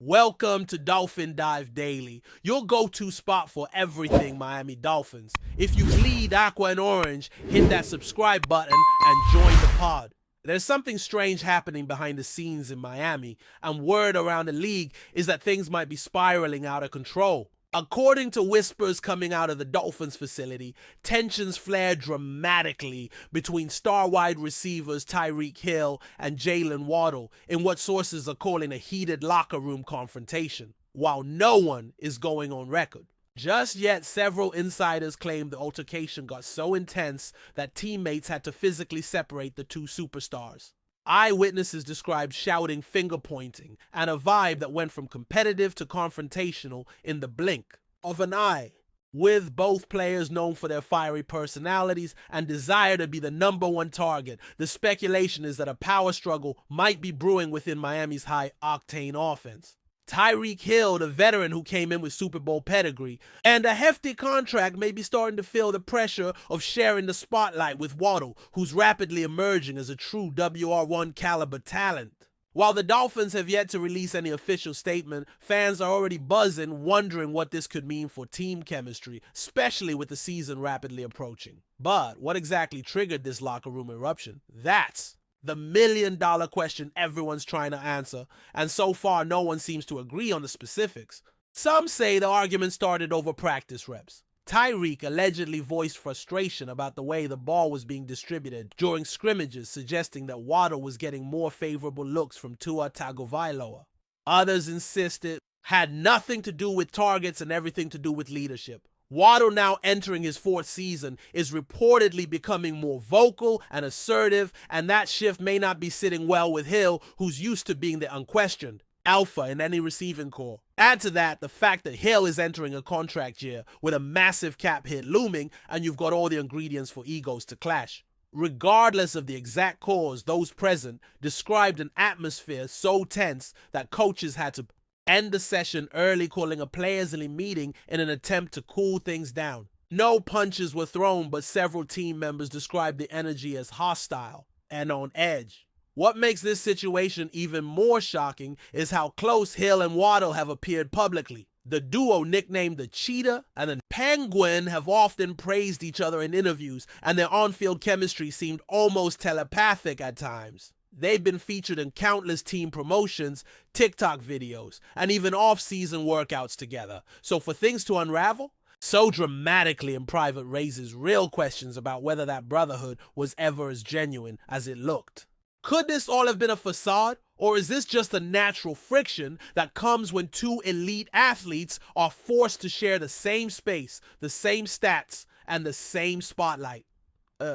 Welcome to Dolphin Dive Daily, your go-to spot for everything Miami Dolphins. If you bleed aqua and orange, hit that subscribe button and join the pod. There's something strange happening behind the scenes in Miami, and word around the league is that things might be spiraling out of control. According to whispers coming out of the Dolphins facility, tensions flared dramatically between star wide receivers TYREEK and JAYLEN WADDLE in what sources are calling a heated locker room confrontation, while no one is going on record. Just yet, several insiders claim the altercation got so intense that teammates had to physically separate the two superstars. Eyewitnesses described shouting, finger-pointing, and a vibe that went from competitive to confrontational in the blink of an eye, with both players known for their fiery personalities and desire to be the number one target. The speculation is that a power struggle might be brewing within Miami's high-octane offense. TYREEK, the veteran who came in with Super Bowl pedigree and a hefty contract, may be starting to feel the pressure of sharing the spotlight with Waddle, who's rapidly emerging as a true WR1 caliber talent. While the Dolphins have yet to release any official statement, fans are already buzzing, wondering what this could mean for team chemistry, especially with the season rapidly approaching. But what exactly triggered this locker room eruption? That's the million-dollar question everyone's trying to answer, and so far no one seems to agree on the specifics. Some say the argument started over practice reps. TYREEK allegedly voiced frustration about the way the ball was being distributed during scrimmages, suggesting that Waddle was getting more favorable looks from Tua Tagovailoa. Others insisted it had nothing to do with targets and everything to do with leadership. Waddle, now entering his fourth season, is reportedly becoming more vocal and assertive, and that shift may not be sitting well with Hill, who's used to being the unquestioned alpha in any receiving corps. Add to that the fact that Hill is entering a contract year with a massive cap hit looming, and you've got all the ingredients for egos to clash. Regardless of the exact cause, those present described an atmosphere so tense that coaches had to end the session early, calling a players-only meeting in an attempt to cool things down. No punches were thrown, but several team members described the energy as hostile and on edge. What makes this situation even more shocking is how close Hill and Waddle have appeared publicly. The duo, nicknamed the Cheetah and the Penguin, have often praised each other in interviews, and their on-field chemistry seemed almost telepathic at times. They've been featured in countless team promotions, TikTok videos, and even off-season workouts together. So for things to unravel so dramatically in private raises real questions about whether that brotherhood was ever as genuine as it looked. Could this all have been a facade, or is this just the natural friction that comes when two elite athletes are forced to share the same space, the same stats, and the same spotlight?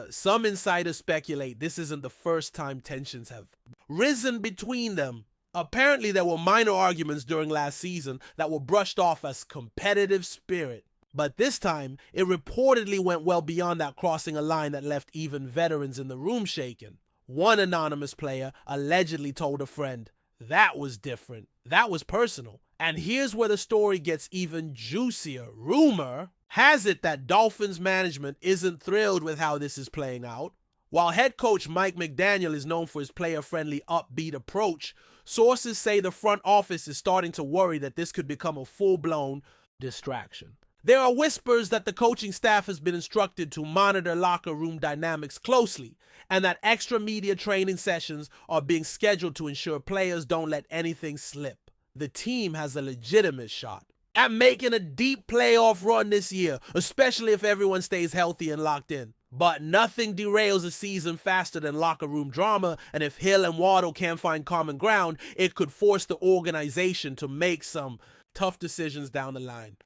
Some insiders speculate this isn't the first time tensions have risen between them. Apparently, there were minor arguments during last season that were brushed off as competitive spirit. But this time, it reportedly went well beyond that, crossing a line that left even veterans in the room shaking. One anonymous player allegedly told a friend, "That was different. That was personal." And here's where the story gets even juicier. Rumor has it that Dolphins management isn't thrilled with how this is playing out. While head coach Mike McDaniel is known for his player-friendly, upbeat approach, sources say the front office is starting to worry that this could become a full-blown distraction. There are whispers that the coaching staff has been instructed to monitor locker room dynamics closely, and that extra media training sessions are being scheduled to ensure players don't let anything slip. The team has a legitimate shot at making a deep playoff run this year, especially if everyone stays healthy and locked in. But nothing derails a season faster than locker room drama, and if Hill and Waddle can't find common ground, it could force the organization to make some tough decisions down the line.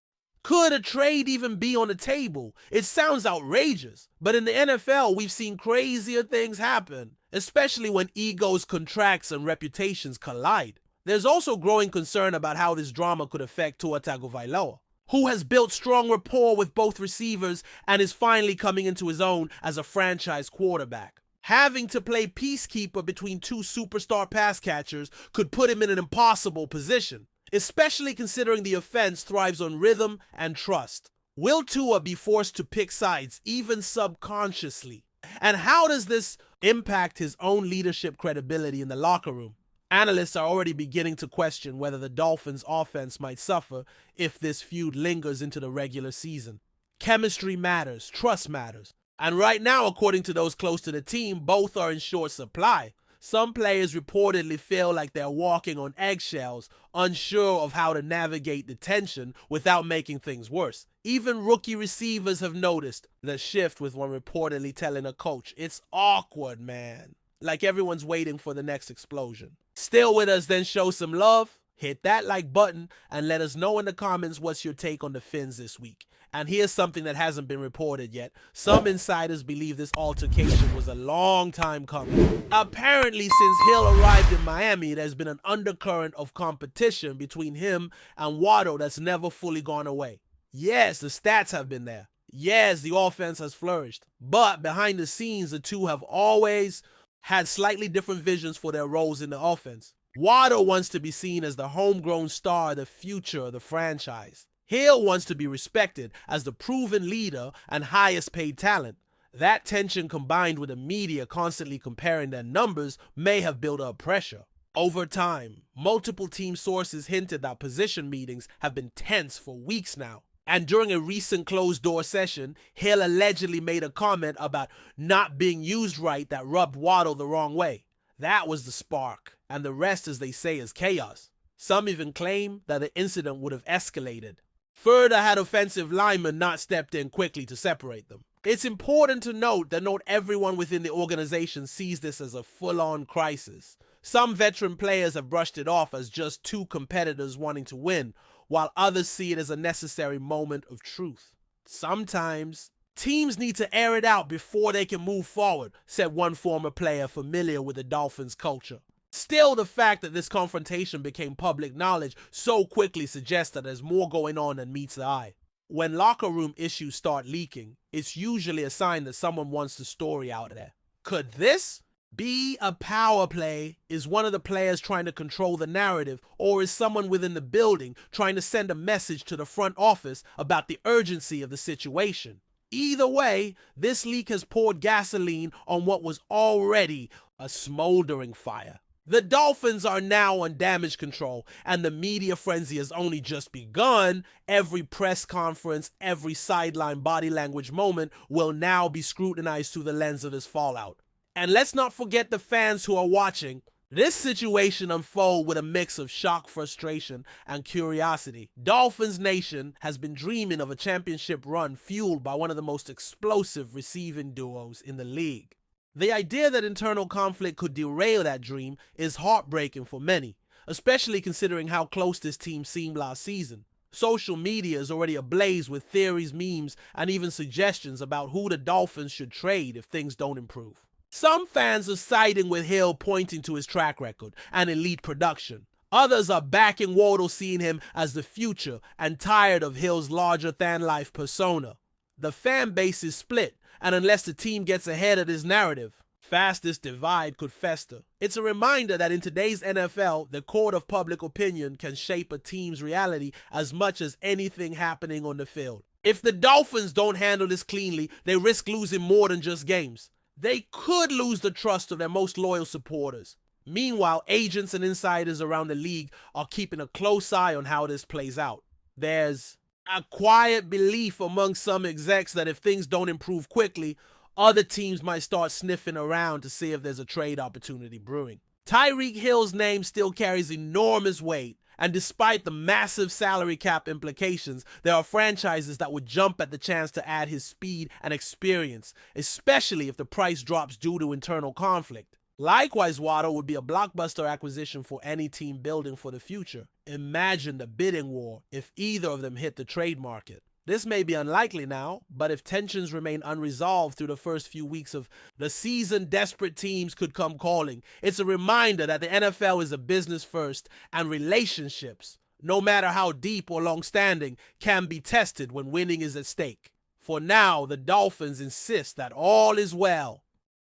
Could a trade even be on the table? It sounds outrageous, but in the NFL, we've seen crazier things happen, especially when egos contract and reputations collide. There's also growing concern about how this drama could affect Tua Tagovailoa, who has built strong rapport with both receivers and is finally coming into his own as a franchise quarterback. Having to play peacekeeper between two superstar pass catchers could put him in an impossible position, especially considering the offense thrives on rhythm and trust. Will Tua be forced to pick sides, even subconsciously? And how does this impact his own leadership credibility in the locker room? Analysts are already beginning to question whether the Dolphins' offense might suffer if this feud lingers into the regular season. Chemistry matters, trust matters. And right now, according to those close to the team, both are in short supply. Some players reportedly feel like they're walking on eggshells, unsure of how to navigate the tension without making things worse. Even rookie receivers have noticed the shift, with one reportedly telling a coach, "It's awkward, man." Like everyone's waiting for the next explosion. Still with us, then show some love, hit that like button, and let us know in the comments what's your take on the Fins this week. And here's something that hasn't been reported yet. Some insiders believe this altercation was a long time coming. Apparently, since Hill arrived in Miami, there's been an undercurrent of competition between him and WADDLE that's never fully gone away. Yes, the stats have been there. Yes, the offense has flourished. But behind the scenes, the two have always had slightly different visions for their roles in the offense. WADDLE wants to be seen as the homegrown star, the future of the franchise. Hill wants to be respected as the proven leader and highest paid talent. That tension, combined with the media constantly comparing their numbers, may have built up pressure. Over time, multiple team sources hinted that position meetings have been tense for weeks now. And during a recent closed-door session, Hill allegedly made a comment about not being used right that rubbed WADDLE the wrong way. That was the spark, and the rest, as they say, is chaos. Some even claim that the incident would have escalated. Further, had offensive linemen not stepped in quickly to separate them. It's important to note that not everyone within the organization sees this as a full-on crisis. Some veteran players have brushed it off as just two competitors wanting to win, while others see it as a necessary moment of truth. Sometimes, teams need to air it out before they can move forward, said one former player familiar with the Dolphins' culture. Still, the fact that this confrontation became public knowledge so quickly suggests that there's more going on than meets the eye. When locker room issues start leaking, it's usually a sign that someone wants the story out there. Could this be a power play? Is one of the players trying to control the narrative, or is someone within the building trying to send a message to the front office about the urgency of the situation? Either way, this leak has poured gasoline on what was already a smoldering fire. The Dolphins are now on damage control, and the media frenzy has only just begun. Every press conference, every sideline body language moment will now be scrutinized through the lens of this fallout. And let's not forget the fans who are watching. This situation unfold with a mix of shock, frustration, and curiosity. Dolphins Nation has been dreaming of a championship run fueled by one of the most explosive receiving duos in the league. The idea that internal conflict could derail that dream is heartbreaking for many, especially considering how close this team seemed last season. Social media is already ablaze with theories, memes, and even suggestions about who the Dolphins should trade if things don't improve. Some fans are siding with Hill, pointing to his track record and elite production. Others are backing WADDLE, seeing him as the future and tired of Hill's larger-than-life persona. The fan base is split, and unless the team gets ahead of this narrative, fast this divide could fester. It's a reminder that in today's NFL, the court of public opinion can shape a team's reality as much as anything happening on the field. If the Dolphins don't handle this cleanly, they risk losing more than just games. They could lose the trust of their most loyal supporters. Meanwhile, agents and insiders around the league are keeping a close eye on how this plays out. There's a quiet belief among some execs that if things don't improve quickly, other teams might start sniffing around to see if there's a trade opportunity brewing. TYREEK Hill's name still carries enormous weight, and despite the massive salary cap implications, there are franchises that would jump at the chance to add his speed and experience, especially if the price drops due to internal conflict. Likewise, WADDLE would be a blockbuster acquisition for any team building for the future. Imagine the bidding war if either of them hit the trade market. This may be unlikely now, but if tensions remain unresolved through the first few weeks of the season, desperate teams could come calling. It's a reminder that the NFL is a business first, and relationships, no matter how deep or long-standing, can be tested when winning is at stake. For now, the Dolphins insist that all is well.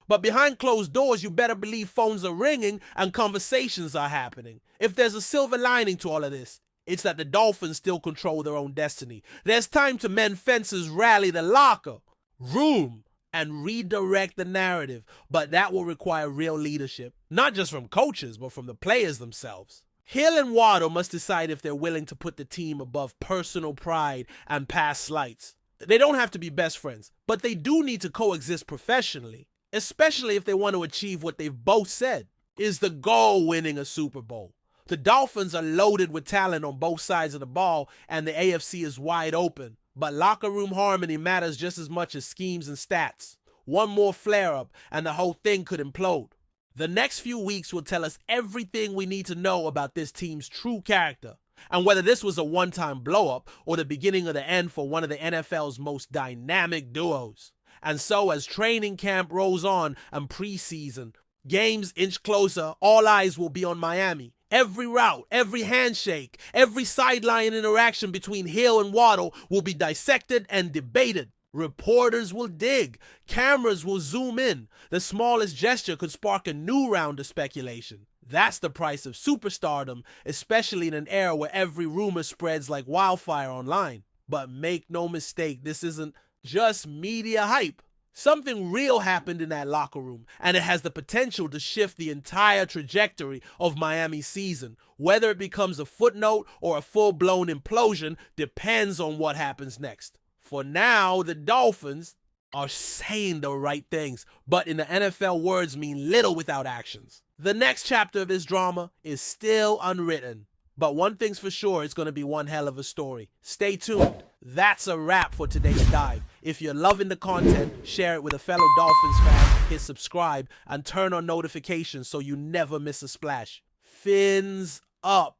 But behind closed doors, you better believe phones are ringing and conversations are happening. If there's a silver lining to all of this, it's that the Dolphins still control their own destiny. There's time to mend fences, rally the locker room, and redirect the narrative, but that will require real leadership, not just from coaches, but from the players themselves. Hill and Waddle must decide if they're willing to put the team above personal pride and past slights. They don't have to be best friends, but they do need to coexist professionally, especially if they want to achieve what they've both said is the goal: winning a Super Bowl. The Dolphins are loaded with talent on both sides of the ball, and the AFC is wide open. But locker room harmony matters just as much as schemes and stats. One more flare-up, and the whole thing could implode. The next few weeks will tell us everything we need to know about this team's true character, and whether this was a one-time blow-up or the beginning of the end for one of the NFL's most dynamic duos. And so as training camp rolls on and preseason, games inch closer, all eyes will be on Miami. Every route, every handshake, every sideline interaction between Hill and Waddle will be dissected and debated. Reporters will dig. Cameras will zoom in. The smallest gesture could spark a new round of speculation. That's the price of superstardom, especially in an era where every rumor spreads like wildfire online. But make no mistake, this isn't just media hype. Something real happened in that locker room, and it has the potential to shift the entire trajectory of Miami's season. Whether it becomes a footnote or a full-blown implosion depends on what happens next. For now, the Dolphins are saying the right things, but in the NFL, words mean little without actions. The next chapter of this drama is still unwritten, but one thing's for sure, it's going to be one hell of a story. Stay tuned. That's a wrap for today's dive. If you're loving the content, share it with a fellow Dolphins fan, hit subscribe, and turn on notifications so you never miss a splash. Fins up.